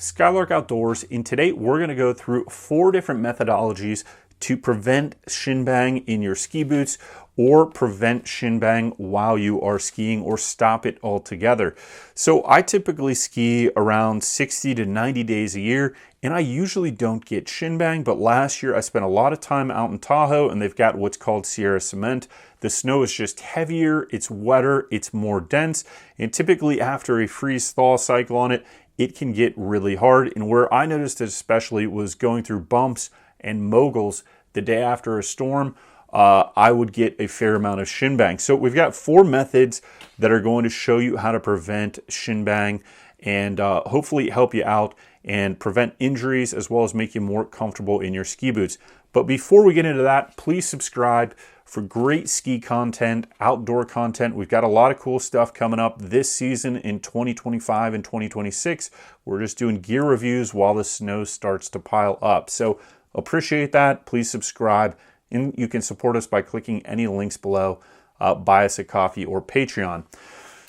Skylark Outdoors, and today we're going to go through 4 different methodologies to prevent shin bang in your ski boots or prevent shin bang while you are skiing or stop it altogether. So I typically ski around 60 to 90 days a year, and I usually don't get shin bang, but last year I spent a lot of time out in Tahoe and they've got what's called Sierra cement. The snow is just heavier, it's wetter, it's more dense, and typically after a freeze-thaw cycle on it, it can get really hard. And where I noticed it especially was going through bumps and moguls the day after a storm. I would get a fair amount of shin bang. So we've got 4 methods that are going to show you how to prevent shin bang and hopefully help you out and prevent injuries as well as make you more comfortable in your ski boots. But before we get into that, please subscribe for great ski content, outdoor content. We've got a lot of cool stuff coming up this season in 2025 and 2026. We're just doing gear reviews while the snow starts to pile up. So appreciate that. Please subscribe. And you can support us by clicking any links below, buy us a coffee or Patreon.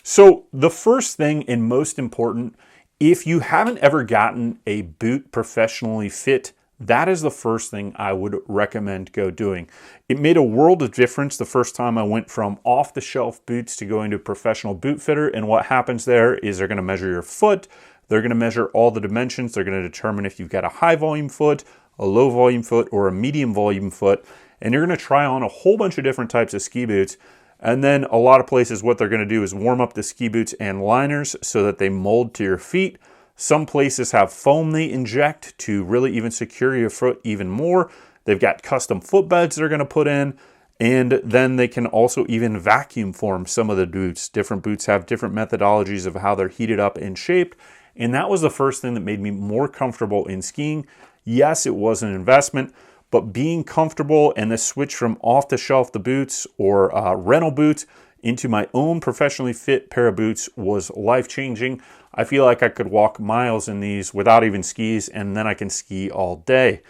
So the first thing and most important, if you haven't ever gotten a boot professionally fit, that is the first thing I would recommend go doing. It made a world of difference the first time I went from off-the-shelf boots to going to a professional boot fitter. And what happens there is they're going to measure your foot. They're going to measure all the dimensions. They're going to determine if you've got a high volume foot, a low volume foot, or a medium volume foot. And you're going to try on a whole bunch of different types of ski boots. And then a lot of places, what they're going to do is warm up the ski boots and liners so that they mold to your feet. Some places have foam they inject to really even secure your foot even more. They've got custom footbeds they're going to put in. And then they can also even vacuum form some of the boots. Different boots have different methodologies of how they're heated up and shaped. And that was the first thing that made me more comfortable in skiing. Yes, it was an investment, but being comfortable and the switch from off-the-shelf the boots or rental boots into my own professionally fit pair of boots was life-changing. I feel like I could walk miles in these without even skis, and then I can ski all day.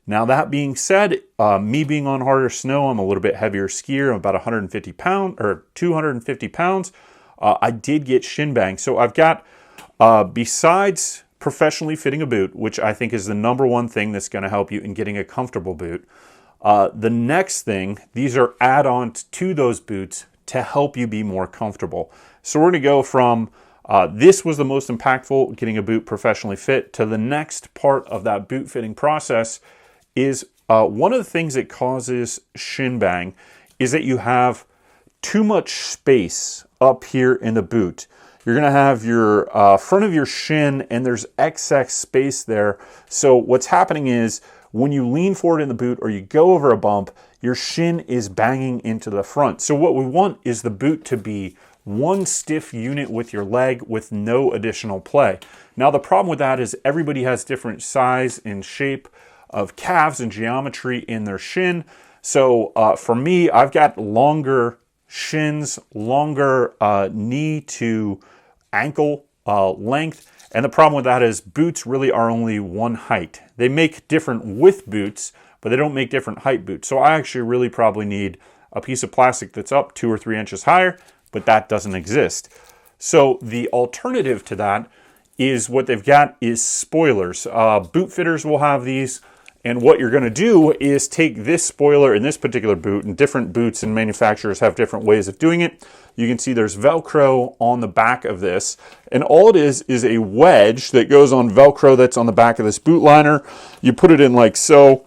Now that being said, me being on harder snow, I'm a little bit heavier skier. I'm about 150 pounds or 250 pounds. I did get shin bang. So I've got, besides professionally fitting a boot, which I think is the number one thing that's going to help you in getting a comfortable boot. The next thing, these are add-ons to those boots to help you be more comfortable. So we're going to go from this was the most impactful, getting a boot professionally fit, to the next part of that boot fitting process is one of the things that causes shin bang is that you have too much space up here in the boot. You're going to have your front of your shin and there's excess space there. So what's happening is when you lean forward in the boot or you go over a bump, your shin is banging into the front. So what we want is the boot to be one stiff unit with your leg with no additional play. Now the problem with that is everybody has different size and shape of calves and geometry in their shin. So for me, I've got longer shins, longer knee to ankle length. And the problem with that is boots really are only one height. They make different width boots, but they don't make different height boots. So I actually really probably need a piece of plastic that's up 2 or 3 inches higher, but that doesn't exist. So the alternative to that is what they've got is spoilers. Boot fitters will have these. And what you're going to do is take this spoiler in this particular boot, and different boots and manufacturers have different ways of doing it. You can see there's Velcro on the back of this. And all it is a wedge that goes on Velcro that's on the back of this boot liner. You put it in like so.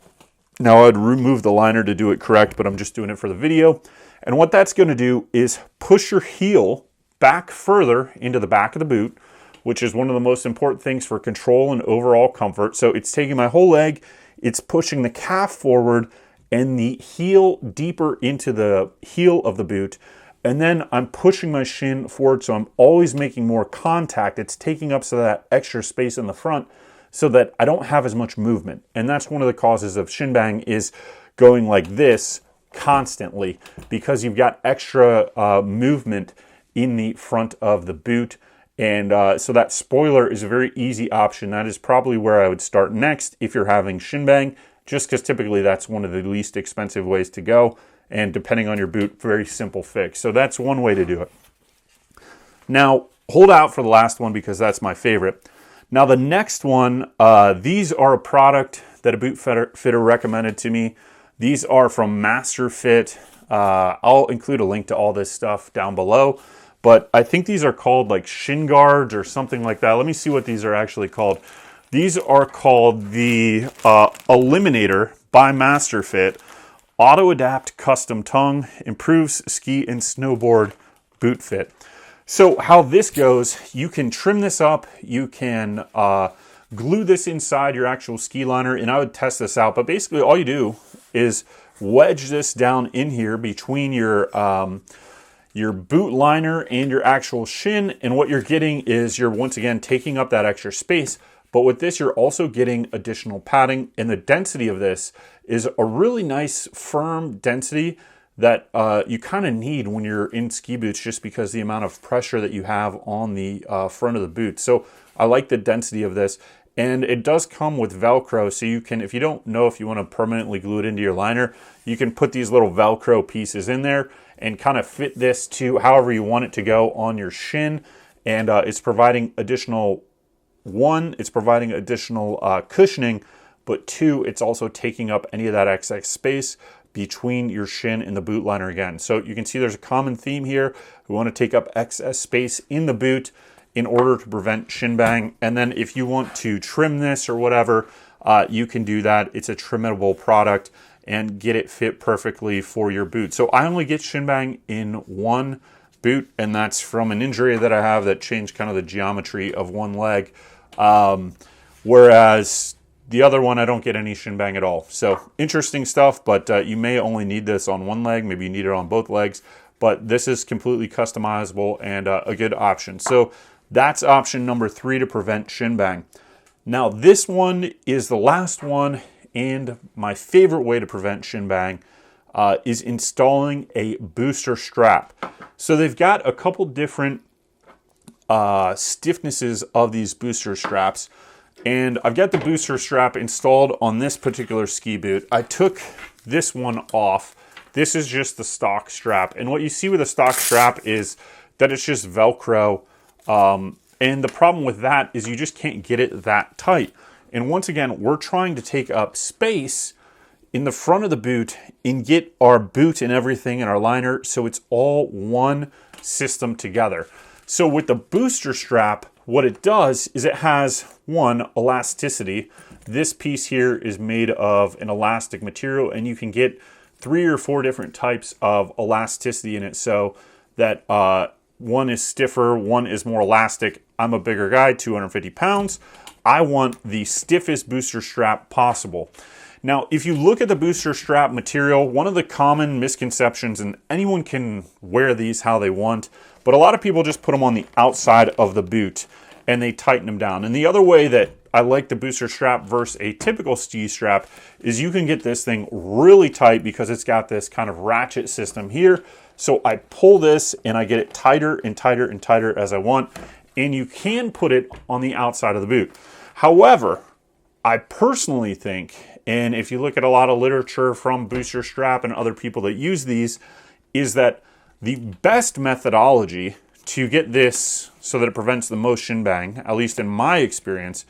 Now I'd remove the liner to do it correct, but I'm just doing it for the video. And what that's going to do is push your heel back further into the back of the boot, which is one of the most important things for control and overall comfort. So it's taking my whole leg, it's pushing the calf forward and the heel deeper into the heel of the boot. And then I'm pushing my shin forward, so I'm always making more contact. It's taking up some of that extra space in the front so that I don't have as much movement. And that's one of the causes of shin bang is going like this constantly because you've got extra movement in the front of the boot. And so that spoiler is a very easy option. That is probably where I would start next if you're having shin bang, just because typically that's one of the least expensive ways to go. And depending on your boot, very simple fix. So that's one way to do it. Now, hold out for the last one because that's my favorite. Now the next one, these are a product that a boot fitter recommended to me. These are from Master Fit. I'll include a link to all this stuff down below, but I think these are called like shin guards or something like that. Let me see what these are actually called. These are called the Eliminator by Master Fit. Auto Adapt Custom Tongue, improves ski and snowboard boot fit. So how this goes, you can trim this up, you can glue this inside your actual ski liner, and I would test this out, but basically all you do is wedge this down in here between your boot liner and your actual shin, and what you're getting is you're once again taking up that extra space, but with this you're also getting additional padding, and the density of this is a really nice firm density that you kind of need when you're in ski boots, just because the amount of pressure that you have on the front of the boot. So I like the density of this, and it does come with Velcro, so you can, if you don't know if you want to permanently glue it into your liner, you can put these little Velcro pieces in there and kind of fit this to however you want it to go on your shin, and it's providing additional, one, it's providing additional cushioning, but two, it's also taking up any of that excess space between your shin and the boot liner again. So you can see there's a common theme here. We want to take up excess space in the boot in order to prevent shin bang. And then if you want to trim this or whatever, you can do that. It's a trimmable product and get it fit perfectly for your boot. So I only get shin bang in one boot, and that's from an injury that I have that changed kind of the geometry of one leg. Whereas the other one, I don't get any shin bang at all. So interesting stuff, but you may only need this on one leg. Maybe you need it on both legs, but this is completely customizable and a good option. So that's option number 3 to prevent shin bang. Now this one is the last one, and my favorite way to prevent shin bang is installing a booster strap. So they've got a couple different stiffnesses of these booster straps. And I've got the booster strap installed on this particular ski boot. I took this one off. This is just the stock strap. And what you see with a stock strap is that it's just Velcro. And the problem with that is you just can't get it that tight. And once again, we're trying to take up space in the front of the boot and get our boot and everything in our liner so it's all one system together. So with the booster strap, what it does is it has, one, elasticity. This piece here is made of an elastic material, and you can get 3 or 4 different types of elasticity in it, so that one is stiffer, one is more elastic. I'm a bigger guy, 250 pounds. I want the stiffest booster strap possible. Now, if you look at the booster strap material, one of the common misconceptions, and anyone can wear these how they want, but a lot of people just put them on the outside of the boot and they tighten them down. And the other way that I like the booster strap versus a typical ski strap is you can get this thing really tight because it's got this kind of ratchet system here. So I pull this and I get it tighter and tighter and tighter as I want. And you can put it on the outside of the boot. However, I personally think, and if you look at a lot of literature from booster strap and other people that use these, is that the best methodology to get this so that it prevents the most shin bang, at least in my experience,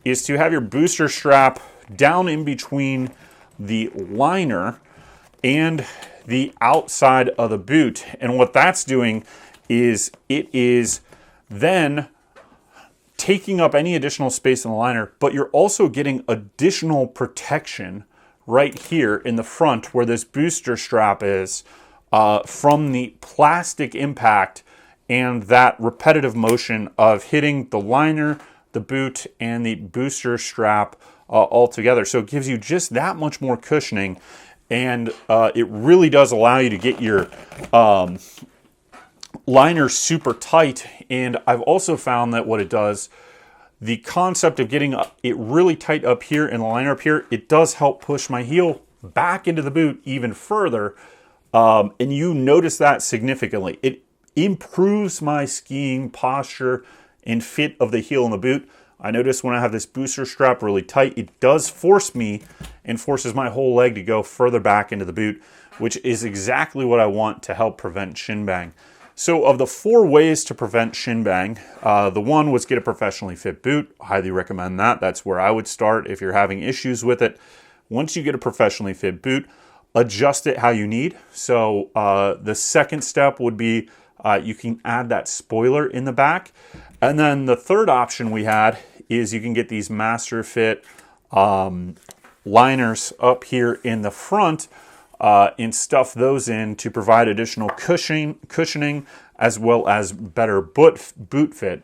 is to have your booster strap down in between the liner and the outside of the boot. And what that's doing is it is then taking up any additional space in the liner, but you're also getting additional protection right here in the front where this booster strap is from the plastic impact and that repetitive motion of hitting the liner, the boot, and the booster strap all together. So it gives you just that much more cushioning, and it really does allow you to get your liner super tight. And I've also found that what it does, the concept of getting it really tight up here and the liner up here, it does help push my heel back into the boot even further. And you notice that significantly. It improves my skiing posture and fit of the heel in the boot. I notice when I have this booster strap really tight, it does force me and forces my whole leg to go further back into the boot, which is exactly what I want to help prevent shin bang. So of the 4 ways to prevent shin bang, the one was get a professionally fit boot. Highly recommend that. That's where I would start if you're having issues with it. Once you get a professionally fit boot, adjust it how you need. So the second step would be you can add that spoiler in the back. And then the third option we had is you can get these Master Fit liners up here in the front and stuff those in to provide additional cushioning as well as better boot fit.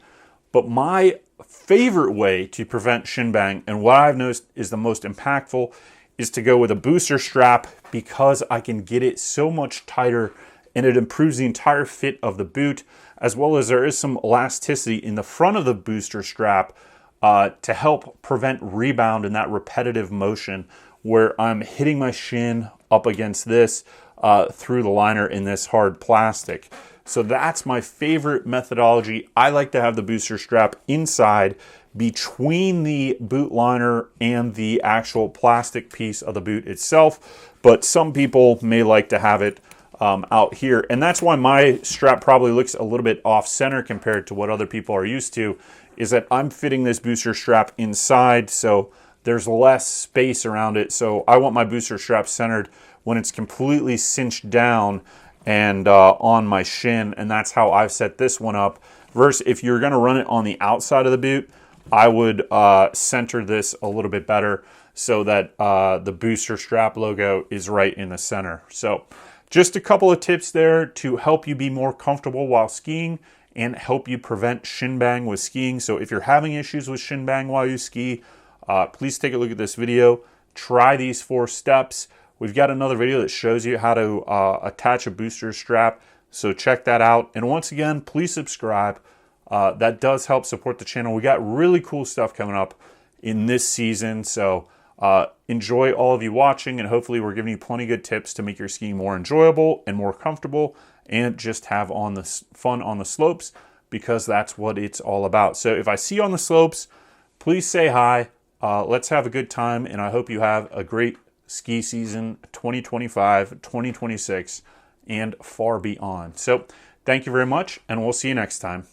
But my favorite way to prevent shin bang, and what I've noticed is the most impactful, is to go with a booster strap, because I can get it so much tighter and it improves the entire fit of the boot, as well as there is some elasticity in the front of the booster strap to help prevent rebound in that repetitive motion where I'm hitting my shin up against this through the liner in this hard plastic. So that's my favorite methodology. I like to have the booster strap inside between the boot liner and the actual plastic piece of the boot itself, but some people may like to have it out here, and that's why my strap probably looks a little bit off center compared to what other people are used to, is that I'm fitting this booster strap inside, so there's less space around it. So I want my booster strap centered when it's completely cinched down and on my shin, and that's how I've set this one up. Versus if you're going to run it on the outside of the boot, I would center this a little bit better so that the booster strap logo is right in the center. So just a couple of tips there to help you be more comfortable while skiing and help you prevent shin bang with skiing. So if you're having issues with shin bang while you ski, please take a look at this video. Try these 4 steps. We've got another video that shows you how to attach a booster strap, so check that out. And once again, please subscribe. That does help support the channel. We got really cool stuff coming up in this season, so enjoy all of you watching, and hopefully we're giving you plenty of good tips to make your skiing more enjoyable and more comfortable, and just have fun on the slopes, because that's what it's all about. So if I see you on the slopes, please say hi. Let's have a good time, and I hope you have a great ski season 2025, 2026, and far beyond. So thank you very much, and we'll see you next time.